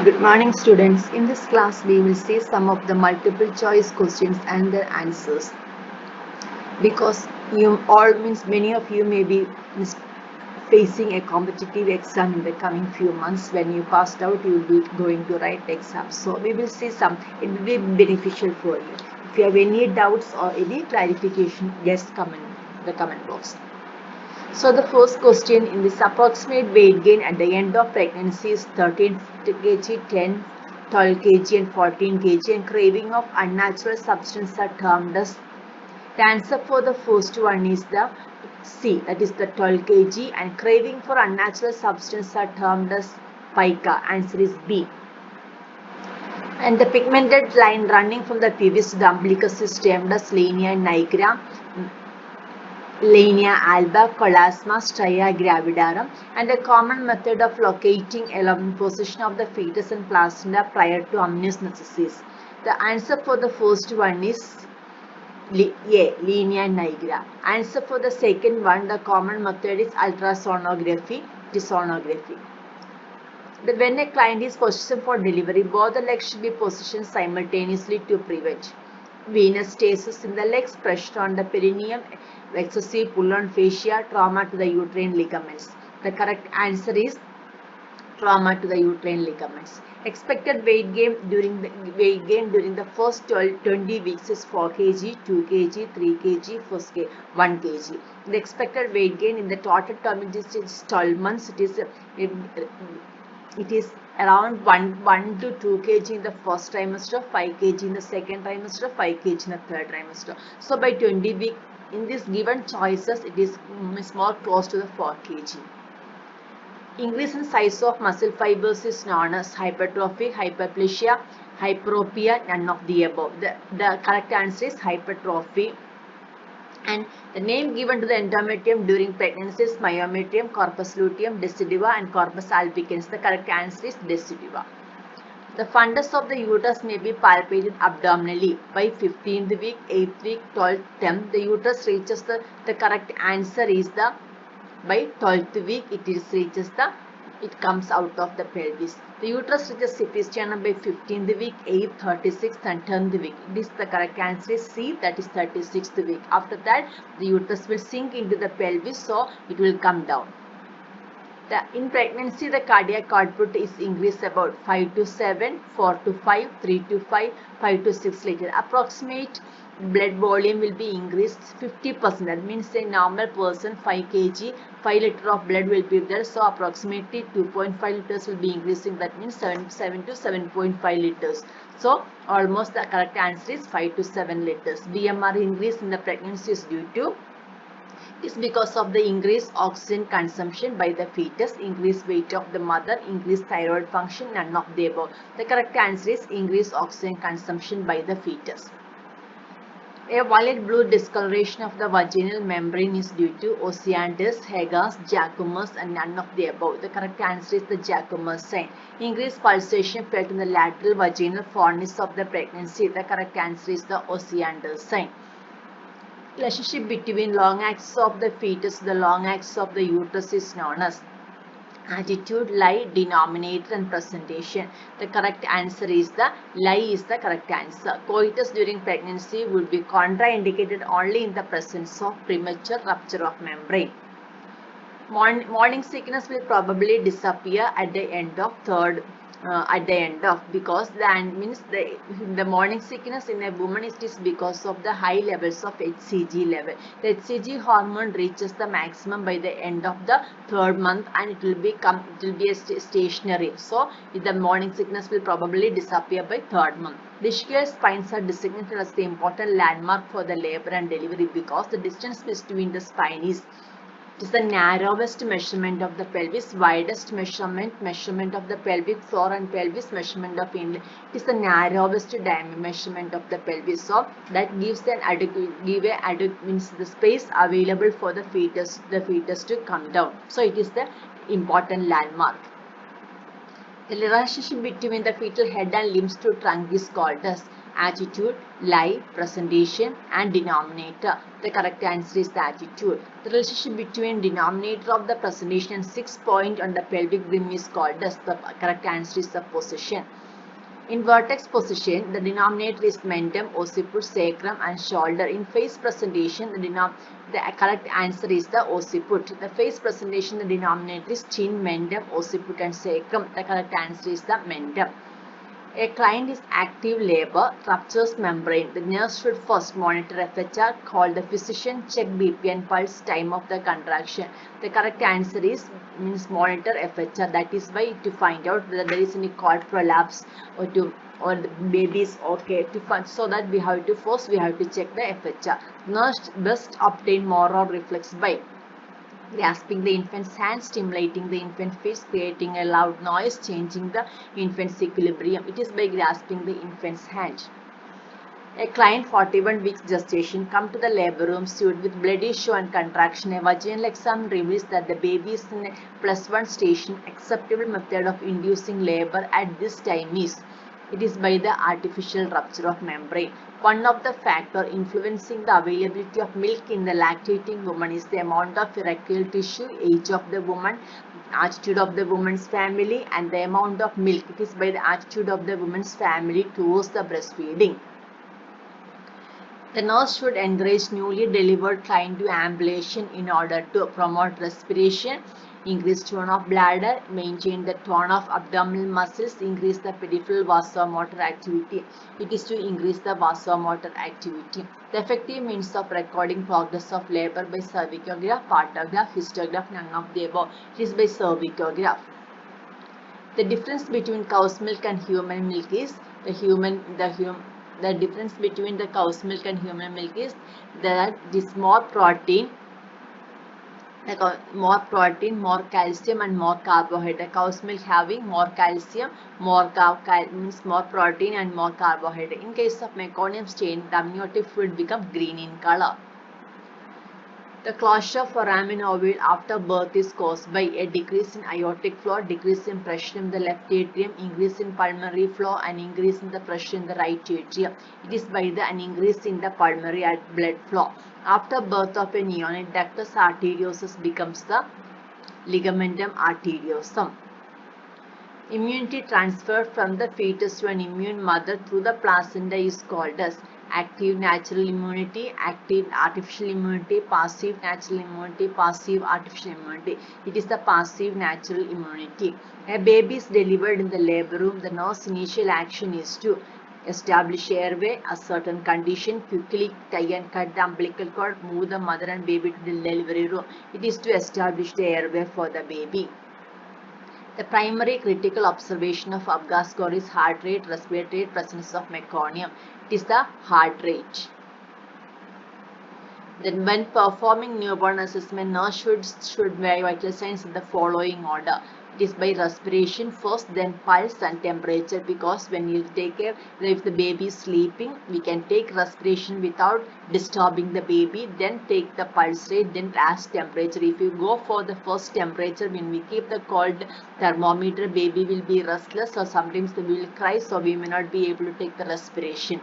Good morning, students. In this class, we will see some of the multiple choice questions and their answers. Because you all means many of you may be facing a competitive exam in the coming few months. When you passed out, you will be going to write the exam. So we will see some. It will be beneficial for you. If you have any doubts or any clarification, just comment in the comment box. So the first question in this approximate weight gain at the end of pregnancy is 13 kg, 10, 12 kg and 14 kg and craving of unnatural substance are termed as. The answer for the first one is the C, that is the 12 kg, and craving for unnatural substance are termed as pica. Answer is B. And the pigmented line running from the pubis to the umbilicus is termed as linea nigra, linea alba, colasma, stria gravidarum, and a common method of locating a position of the fetus and placenta prior to amniocentesis. The answer for the first one is A, linea nigra. Answer for the second one, the common method is ultrasonography. It is sonography. When a client is positioned for delivery, both the legs should be positioned simultaneously to prevent venous stasis in the legs, pressure on the perineum, excessive pull on fascia, trauma to the uterine ligaments. The correct answer is trauma to the uterine ligaments. Expected weight gain during the first 20 weeks is 4 kg, 2 kg, 3 kg, 1 kg. The expected weight gain in the total term is 12 months. It is around 1 to 2 kg in the first trimester, 5 kg in the second trimester, 5 kg in the third trimester. So by 20 week, in these given choices, it is more close to the 4 kg. Increase in size of muscle fibers is known as hypertrophy, hyperplasia, hyperopia, none of the above. The correct answer is hypertrophy. And the name given to the endometrium during pregnancy is myometrium, corpus luteum, deciduva, and corpus albicans. The correct answer is deciduva. The fundus of the uterus may be palpated abdominally by 15th week, 8th week, 12th, 10th. The uterus reaches the correct answer is the by 12th week it comes out of the pelvis. The uterus reaches episternum by 15th week, 8th, 36th and 10th week. This the correct answer is C, that is 36th week. After that, the uterus will sink into the pelvis, so it will come down. In pregnancy, the cardiac output is increased about 5 to 7, 4 to 5, 3 to 5, 5 to 6 liters. Approximate blood volume will be increased 50%. That means a normal person 5 kg, 5 liter of blood will be there. So approximately 2.5 liters will be increasing. That means 7 to 7.5 liters. So almost the correct answer is 5 to 7 liters. BMR increase in the pregnancy is due to is because of the increased oxygen consumption by the fetus, increased weight of the mother, increased thyroid function, none of the above. The correct answer is increased oxygen consumption by the fetus. A violet blue discoloration of the vaginal membrane is due to Osianders, Hagas, Jacquemus and none of the above. The correct answer is the Jacquemus sign. Increased pulsation felt in the lateral vaginal fornix of the pregnancy. The correct answer is the Osianders sign. Relationship between long axis of the fetus and the long axis of the uterus is known as attitude, lie, denominator and presentation. The correct answer is the lie is the correct answer. Coitus during pregnancy would be contraindicated only in the presence of premature rupture of membrane. Morning sickness will probably disappear at the end of because that means the morning sickness in a woman is because of the high levels of HCG level. The HCG hormone reaches the maximum by the end of the third month and it will be stationary. So the morning sickness will probably disappear by third month. The ischial spines are designated as the important landmark for the labor and delivery because the distance between the spine is. It is the narrowest measurement of the pelvis, widest measurement of the pelvic floor and pelvis measurement of inlet. It is the narrowest measurement of the pelvis. So that gives an adequate means the space available for the fetus to come down. So it is the important landmark. The relationship between the fetal head and limbs to trunk is called as Attitude, lie, presentation, and denominator. The correct answer is the attitude. The relationship between denominator of the presentation and 6 point on the pelvic rim is called as the correct answer is the position. In vertex position, the denominator is mentum, occiput, sacrum, and shoulder. In face presentation, the correct answer is the occiput. The face presentation, the denominator is chin, mentum, occiput, and sacrum. The correct answer is the mentum. A client is active labor, ruptures membrane. The nurse should first monitor FHR, call the physician, check BP and pulse, time of the contraction. The correct answer is monitor FHR. That is why to find out whether there is any cord prolapse or the baby is okay. So that we have to check the FHR. Nurse best obtain moral reflex by grasping the infant's hand, stimulating the infant feet, creating a loud noise, changing the infant's equilibrium. It is by grasping the infant's hand. A client 41 weeks gestation come to the labor room suit with bloody show and contraction. A vaginal exam reveals that the baby is in a +1 station. Acceptable method of inducing labor at this time is it is by the artificial rupture of membrane. One of the factors influencing the availability of milk in the lactating woman is the amount of erectile tissue, age of the woman, attitude of the woman's family, and the amount of milk. It is by the attitude of the woman's family towards the breastfeeding. The nurse should encourage newly delivered client to ambulation in order to promote respiration, increase tone of bladder, maintain the tone of abdominal muscles, increase the peripheral vasomotor activity. It is to increase the vasomotor activity. The effective means of recording progress of labor by cervicograph, partograph, histograph, none of the above. It is by cervicograph. The difference between cow's milk and human milk is the difference between the cow's milk and human milk is that it is more protein, more calcium, and more carbohydrate. Cow's milk having more calcium, means more protein and more carbohydrate. In case of meconium stain, the amniotic fluid becomes green in color. The closure of foramen ovule after birth is caused by a decrease in aortic flow, decrease in pressure in the left atrium, increase in pulmonary flow, and increase in the pressure in the right atrium. It is by an increase in the pulmonary blood flow. After birth of a neonate, ductus arteriosus becomes the ligamentum arteriosum. Immunity transferred from the fetus to an immune mother through the placenta is called as active natural immunity, active artificial immunity, passive natural immunity, passive artificial immunity. It is the passive natural immunity. A baby is delivered in the labor room. The nurse's initial action is to establish airway, a certain condition, quickly tie and cut the umbilical cord, move the mother and baby to the delivery room. It is to establish the airway for the baby. The primary critical observation of ABGAS score is heart rate, respiratory rate, presence of meconium. It is the heart rate. Then when performing newborn assessment, nurse should weigh vital signs in the following order. It is by respiration first, then pulse and temperature, because when you take care, if the baby is sleeping, we can take respiration without disturbing the baby, then take the pulse rate, then ask temperature. If you go for the first temperature, when we keep the cold thermometer, baby will be restless or sometimes they will cry, so we may not be able to take the respiration.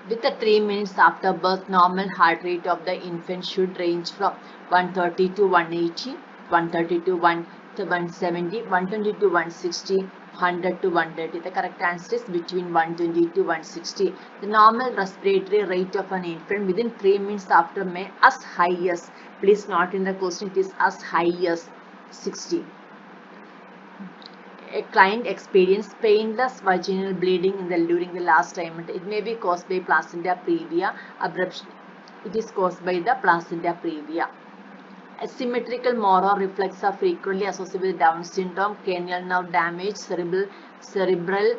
With the 3 minutes after birth, normal heart rate of the infant should range from 130 to 180, 130 to 170, 120 to 160, 100 to 130. The correct answer is between 120 to 160. The normal respiratory rate of an infant within 3 minutes after may as high as, please note in the question, it is as high as 60. A client experienced painless vaginal bleeding during the last trimester. It may be caused by placenta previa abruption. It is caused by the placenta previa. Asymmetrical Moro reflex are frequently associated with Down syndrome, cranial nerve damage, cerebral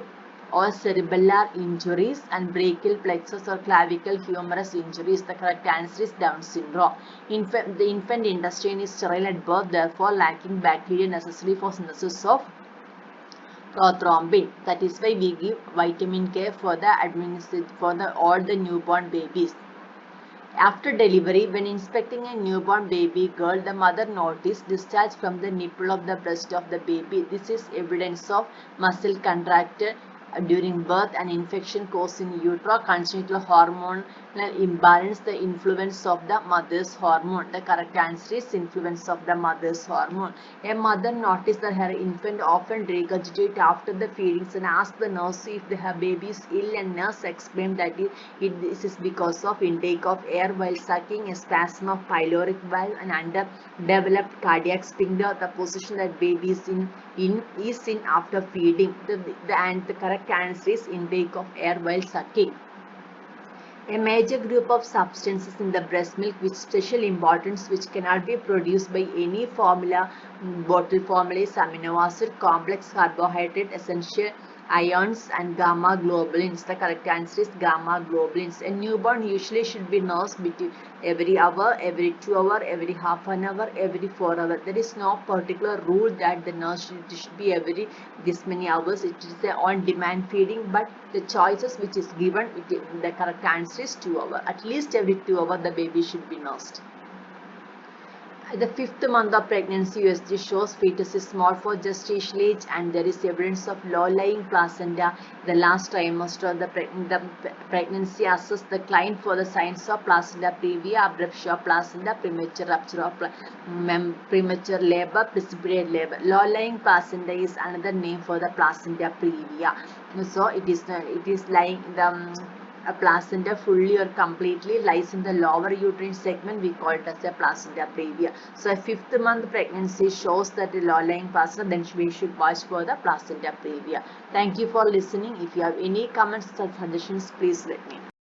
or cerebellar injuries, and brachial plexus or clavicle humerus injuries. The correct answer is Down syndrome. The infant intestine is sterile at birth, therefore lacking bacteria necessary for synthesis of prothrombin. That is why we give vitamin K for all the newborn babies. After delivery, when inspecting a newborn baby girl, the mother noticed discharge from the nipple of the breast of the baby. This is evidence of muscle contracted during birth, an infection caused in utero, congenital hormonal imbalance, the influence of the mother's hormone. The correct answer is influence of the mother's hormone. A mother noticed that her infant often regurgitates after the feedings and asked the nurse if her baby is ill, and nurse explained that this is because of intake of air while sucking, a spasm of pyloric valve, and underdeveloped cardiac sphincter. The position that baby is in after feeding. The correct answer is intake of air while sucking. A major group of substances in the breast milk with special importance which cannot be produced by any formula, bottle formula is amino acid, complex carbohydrate, essential ions, and gamma globulins. The correct answer is gamma globulins. A newborn usually should be nursed between every hour, every 2 hours, every half an hour, every 4 hours. There is no particular rule that the nurse should be every this many hours. It is a on demand feeding, but the choices which is given, the correct answer is 2 hours. At least every 2 hours the baby should be nursed. The fifth month of pregnancy, USG shows fetus is small for gestational age, and there is evidence of low-lying placenta. The last trimester of the pregnancy assess the client for the signs of placenta previa, abruption of placenta, premature rupture of premature labor, precipitate labor. Low-lying placenta is another name for the placenta previa. So it is lying the a placenta fully or completely lies in the lower uterine segment. We call it as a placenta previa. So a fifth month pregnancy shows that the low-lying placenta, then we should watch for the placenta previa. Thank you for listening. If you have any comments or suggestions, please let me know.